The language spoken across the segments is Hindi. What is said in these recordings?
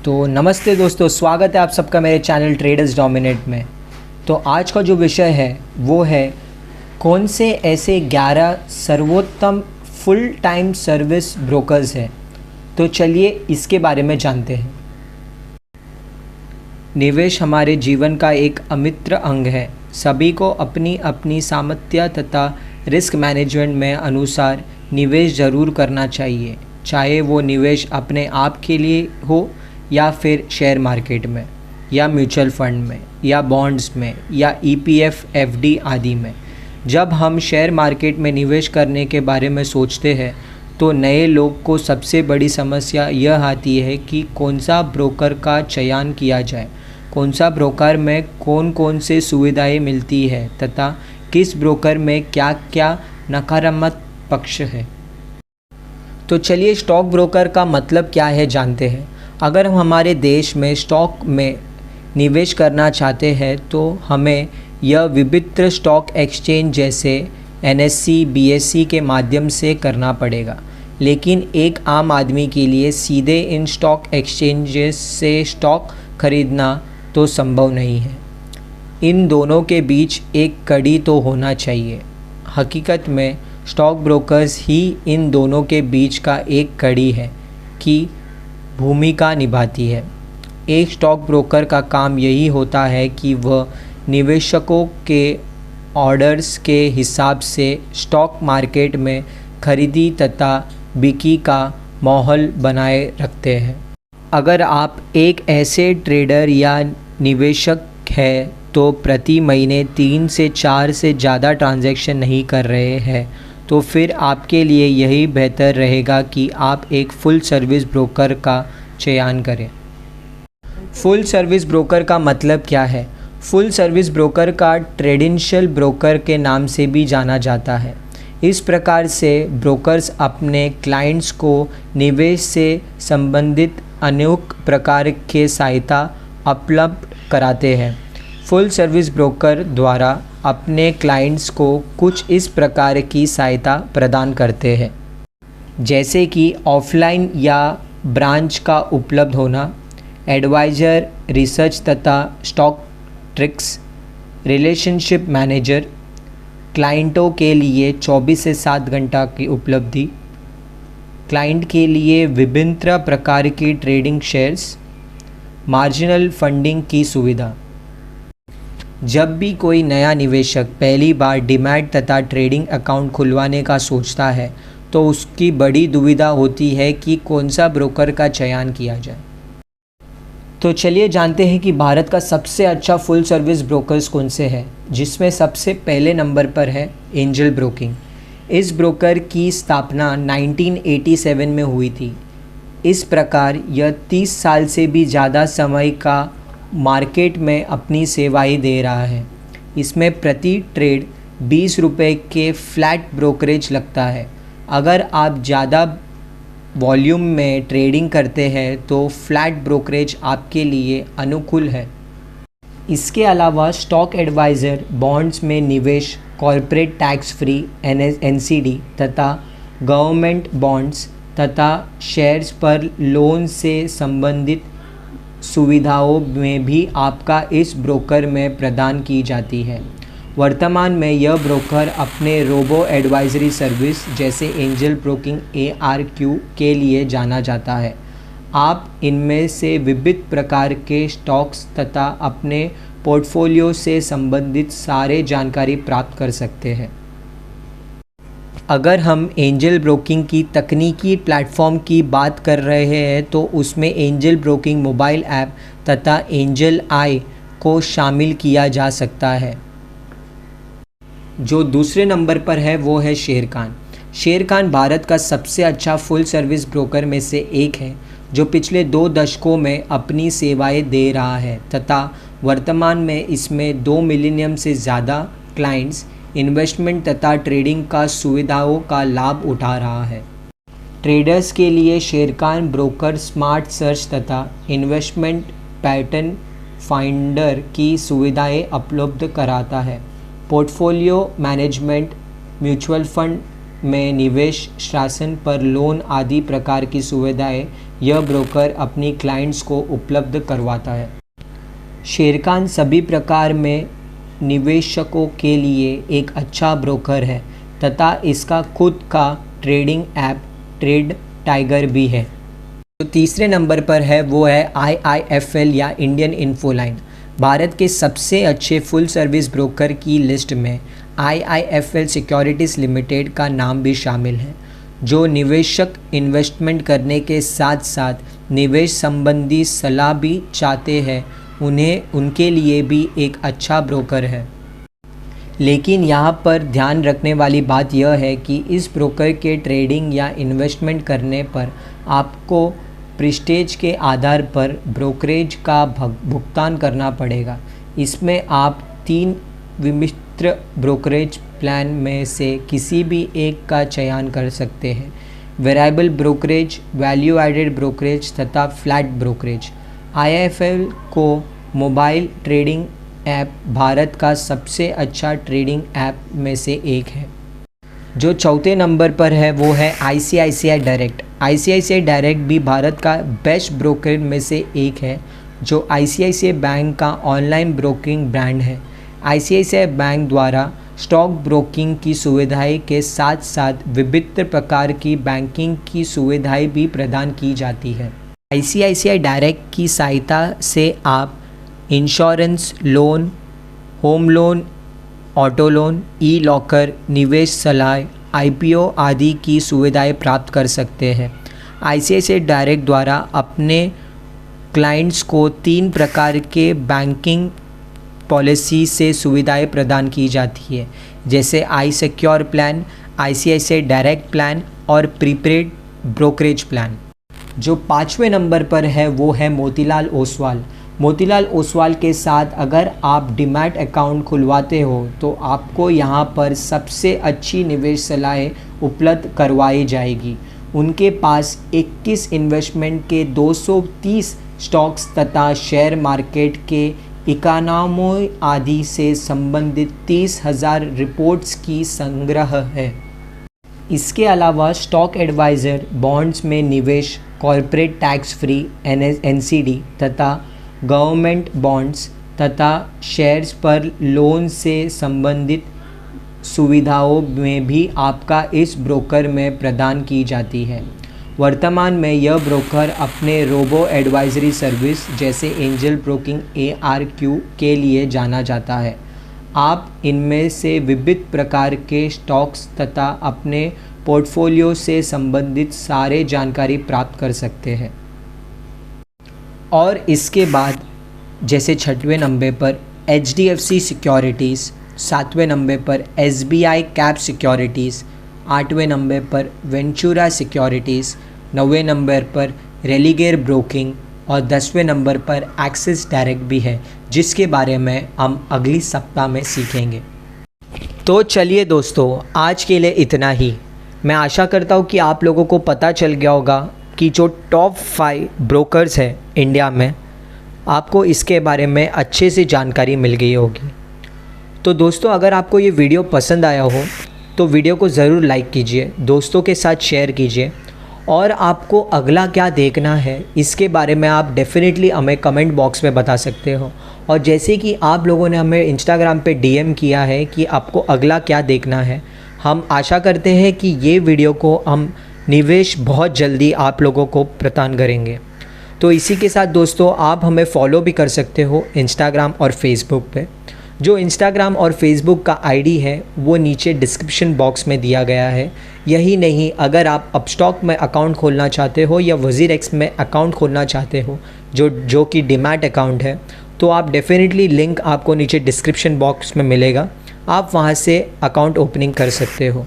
तो नमस्ते दोस्तों, स्वागत है आप सबका मेरे चैनल ट्रेडर्स डोमिनेट में। तो आज का जो विषय है वो है कौन से ऐसे 11 सर्वोत्तम फुल टाइम सर्विस ब्रोकर्स हैं। तो चलिए इसके बारे में जानते हैं। निवेश हमारे जीवन का एक अमित्र अंग है। सभी को अपनी अपनी सामर्थ्य तथा रिस्क मैनेजमेंट में अनुसार निवेश ज़रूर करना चाहिए, चाहे वो निवेश अपने आप के लिए हो या फिर शेयर मार्केट में या म्यूचुअल फंड में या बॉन्ड्स में या ईपीएफ, एफडी आदि में। जब हम शेयर मार्केट में निवेश करने के बारे में सोचते हैं तो नए लोग को सबसे बड़ी समस्या यह आती है कि कौन सा ब्रोकर का चयन किया जाए, कौन सा ब्रोकर में कौन कौन से सुविधाएं मिलती है तथा किस ब्रोकर में क्या क्या नकारात्मक पक्ष है। तो चलिए स्टॉक ब्रोकर का मतलब क्या है जानते हैं। अगर हम हमारे देश में स्टॉक में निवेश करना चाहते हैं तो हमें यह विभिन्न स्टॉक एक्सचेंज जैसे एनएससी, बीएसई के माध्यम से करना पड़ेगा, लेकिन एक आम आदमी के लिए सीधे इन स्टॉक एक्सचेंजेस से स्टॉक खरीदना तो संभव नहीं है। इन दोनों के बीच एक कड़ी तो होना चाहिए। हकीकत में स्टॉक ब्रोकर्स ही इन दोनों के बीच का एक कड़ी है कि भूमिका निभाती है। एक स्टॉक ब्रोकर का काम यही होता है कि वह निवेशकों के ऑर्डर्स के हिसाब से स्टॉक मार्केट में खरीदी तथा बिक्री का माहौल बनाए रखते हैं। अगर आप एक ऐसे ट्रेडर या निवेशक हैं तो प्रति महीने 3 से 4 से ज़्यादा ट्रांजैक्शन नहीं कर रहे हैं तो फिर आपके लिए यही बेहतर रहेगा कि आप एक फुल सर्विस ब्रोकर का चयन करें। फुल सर्विस ब्रोकर का मतलब क्या है? फुल सर्विस ब्रोकर का ट्रेडिशनल ब्रोकर के नाम से भी जाना जाता है। इस प्रकार से ब्रोकर्स अपने क्लाइंट्स को निवेश से संबंधित अनेक प्रकार के सहायता उपलब्ध कराते हैं। फुल सर्विस ब्रोकर द्वारा अपने क्लाइंट्स को कुछ इस प्रकार की सहायता प्रदान करते हैं, जैसे कि ऑफलाइन या ब्रांच का उपलब्ध होना, एडवाइज़र, रिसर्च तथा स्टॉक ट्रिक्स, रिलेशनशिप मैनेजर, क्लाइंटों के लिए 24 से 7 घंटा की उपलब्धि, क्लाइंट के लिए विभिन्न प्रकार की ट्रेडिंग शेयर्स, मार्जिनल फंडिंग की सुविधा। जब भी कोई नया निवेशक पहली बार डीमैट तथा ट्रेडिंग अकाउंट खुलवाने का सोचता है तो उसकी बड़ी दुविधा होती है कि कौन सा ब्रोकर का चयन किया जाए। तो चलिए जानते हैं कि भारत का सबसे अच्छा फुल सर्विस ब्रोकर्स कौन से हैं, जिसमें सबसे पहले नंबर पर है एंजल ब्रोकिंग। इस ब्रोकर की स्थापना 1987 में हुई थी। इस प्रकार यह 30 साल से भी ज़्यादा समय का मार्केट में अपनी सेवाएं दे रहा है। इसमें प्रति ट्रेड 20 रुपये के फ्लैट ब्रोकरेज लगता है। अगर आप ज़्यादा वॉल्यूम में ट्रेडिंग करते हैं तो फ्लैट ब्रोकरेज आपके लिए अनुकूल है। इसके अलावा स्टॉक एडवाइज़र, बॉन्ड्स में निवेश, कॉर्पोरेट टैक्स फ्री एनसीडी तथा गवर्नमेंट बॉन्ड्स तथा शेयर्स पर लोन से संबंधित सुविधाओं में भी आपका इस ब्रोकर में प्रदान की जाती है। वर्तमान में यह ब्रोकर अपने रोबो एडवाइजरी सर्विस जैसे एंजल ब्रोकिंग ARQ के लिए जाना जाता है। आप इनमें से विविध प्रकार के स्टॉक्स तथा अपने पोर्टफोलियो से संबंधित सारे जानकारी प्राप्त कर सकते हैं। अगर हम एंजल ब्रोकिंग की तकनीकी प्लेटफॉर्म की बात कर रहे हैं तो उसमें एंजल ब्रोकिंग मोबाइल ऐप तथा एंजल आई को शामिल किया जा सकता है। जो दूसरे नंबर पर है वो है शेरखान। शेरखान भारत का सबसे अच्छा फुल सर्विस ब्रोकर में से एक है, जो पिछले 2 दशकों में अपनी सेवाएं दे रहा है तथा वर्तमान में इसमें 2 मिलियन से ज़्यादा क्लाइंट्स इन्वेस्टमेंट तथा ट्रेडिंग का सुविधाओं का लाभ उठा रहा है। ट्रेडर्स के लिए शेरखान ब्रोकर स्मार्ट सर्च तथा इन्वेस्टमेंट पैटर्न फाइंडर की सुविधाएं उपलब्ध कराता है। पोर्टफोलियो मैनेजमेंट, म्यूचुअल फंड में निवेश, शासन पर लोन आदि प्रकार की सुविधाएं यह ब्रोकर अपनी क्लाइंट्स को उपलब्ध करवाता है। शेरखान सभी प्रकार में निवेशकों के लिए एक अच्छा ब्रोकर है तथा इसका खुद का ट्रेडिंग ऐप ट्रेड टाइगर भी है। तो तीसरे नंबर पर है वो है IIFL या इंडियन इन्फोलाइन। भारत के सबसे अच्छे फुल सर्विस ब्रोकर की लिस्ट में IIFL सिक्योरिटीज़ लिमिटेड का नाम भी शामिल है, जो निवेशक इन्वेस्टमेंट करने के साथ साथ निवेश संबंधी सलाह भी चाहते हैं उनके लिए भी एक अच्छा ब्रोकर है। लेकिन यहाँ पर ध्यान रखने वाली बात यह है कि इस ब्रोकर के ट्रेडिंग या इन्वेस्टमेंट करने पर आपको प्रेस्टीज के आधार पर ब्रोकरेज का भुगतान करना पड़ेगा। इसमें आप 3 विमित्र ब्रोकरेज प्लान में से किसी भी एक का चयन कर सकते हैं: variable brokerage, value added brokerage तथा फ्लैट ब्रोकरेज। IIFL को मोबाइल ट्रेडिंग ऐप भारत का सबसे अच्छा ट्रेडिंग ऐप में से एक है। जो चौथे नंबर पर है वो है ICICI डायरेक्ट। ICICI डायरेक्ट भी भारत का बेस्ट ब्रोकर में से एक है, जो ICICI बैंक का ऑनलाइन ब्रोकिंग ब्रांड है। ICICI बैंक द्वारा स्टॉक ब्रोकिंग की सुविधाएं के साथ साथ विभिन्न प्रकार की बैंकिंग की सुविधाएं भी प्रदान की जाती है। ICICI डायरेक्ट की सहायता से आप insurance, loan, home loan, auto loan, e-locker, निवेश सलाह, IPO आदि की सुविधाएं प्राप्त कर सकते हैं। ICICI डायरेक्ट द्वारा अपने क्लाइंट्स को 3 प्रकार के बैंकिंग पॉलिसी से सुविधाएं प्रदान की जाती है, जैसे iSecure plan, ICICI direct plan और प्रीपेड ब्रोकरेज प्लान। जो 5वें नंबर पर है वो है मोतीलाल ओसवाल। मोतीलाल ओसवाल के साथ अगर आप डीमैट अकाउंट खुलवाते हो तो आपको यहाँ पर सबसे अच्छी निवेश सलाहें उपलब्ध करवाई जाएगी। उनके पास 21 इन्वेस्टमेंट के 230 स्टॉक्स तथा शेयर मार्केट के 91 आदि से संबंधित 30,000 रिपोर्ट्स की संग्रह है। इसके अलावा स्टॉक एडवाइज़र, बॉन्ड्स में निवेश, कॉर्पोरेट टैक्स फ्री NCD तथा गवर्नमेंट बॉन्ड्स तथा शेयर्स पर लोन से संबंधित सुविधाओं में भी आपका इस ब्रोकर में प्रदान की जाती है। वर्तमान में यह ब्रोकर अपने रोबो एडवाइजरी सर्विस जैसे एंजल ब्रोकिंग ARQ के लिए जाना जाता है। आप इनमें से विविध प्रकार के स्टॉक्स तथा अपने पोर्टफोलियो से संबंधित सारे जानकारी प्राप्त कर सकते हैं। और इसके बाद जैसे 6वें नंबर पर HDFC सिक्योरिटीज़, 7वें नंबर पर SBI कैप सिक्योरिटीज़, 8वें नंबर पर वेंचुरा सिक्योरिटीज़, 9वें नंबर पर रेलिगेयर ब्रोकिंग और 10वें नंबर पर एक्सिस डायरेक्ट भी है, जिसके बारे में हम अगली सप्ताह में सीखेंगे। तो चलिए दोस्तों, आज के लिए इतना ही। मैं आशा करता हूँ कि आप लोगों को पता चल गया होगा कि जो टॉप 5 ब्रोकर्स हैं इंडिया में, आपको इसके बारे में अच्छे से जानकारी मिल गई होगी। तो दोस्तों, अगर आपको ये वीडियो पसंद आया हो तो वीडियो को ज़रूर लाइक कीजिए, दोस्तों के साथ शेयर कीजिए, और आपको अगला क्या देखना है इसके बारे में आप डेफिनेटली हमें कमेंट बॉक्स में बता सकते हो। और जैसे कि आप लोगों ने हमें इंस्टाग्राम पे DM किया है कि आपको अगला क्या देखना है, हम आशा करते हैं कि ये वीडियो को हम निवेश बहुत जल्दी आप लोगों को प्रदान करेंगे। तो इसी के साथ दोस्तों, आप हमें फॉलो भी कर सकते हो इंस्टाग्राम और फेसबुक पे। जो इंस्टाग्राम और फेसबुक का ID है वो नीचे डिस्क्रिप्शन बॉक्स में दिया गया है। यही नहीं, अगर आप अपस्टॉक में अकाउंट खोलना चाहते हो या WZirX में अकाउंट खोलना चाहते हो जो कि डीमैट अकाउंट है, तो आप डेफिनेटली लिंक आपको नीचे डिस्क्रिप्शन बॉक्स में मिलेगा, आप वहाँ से अकाउंट ओपनिंग कर सकते हो।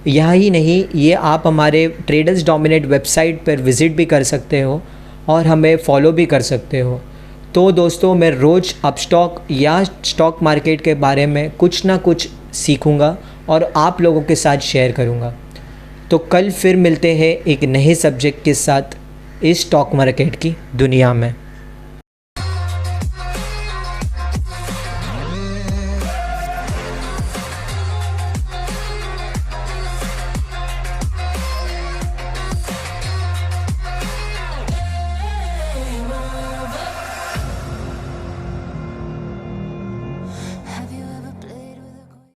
यही नहीं, ये आप हमारे ट्रेडर्स डोमिनेट वेबसाइट पर विज़िट भी कर सकते हो और हमें फॉलो भी कर सकते हो। तो दोस्तों, मैं रोज़ अपस्टॉक या स्टॉक मार्केट के बारे में कुछ ना कुछ सीखूंगा और आप लोगों के साथ शेयर करूंगा। तो कल फिर मिलते हैं एक नए सब्जेक्ट के साथ इस स्टॉक मार्केट की दुनिया में।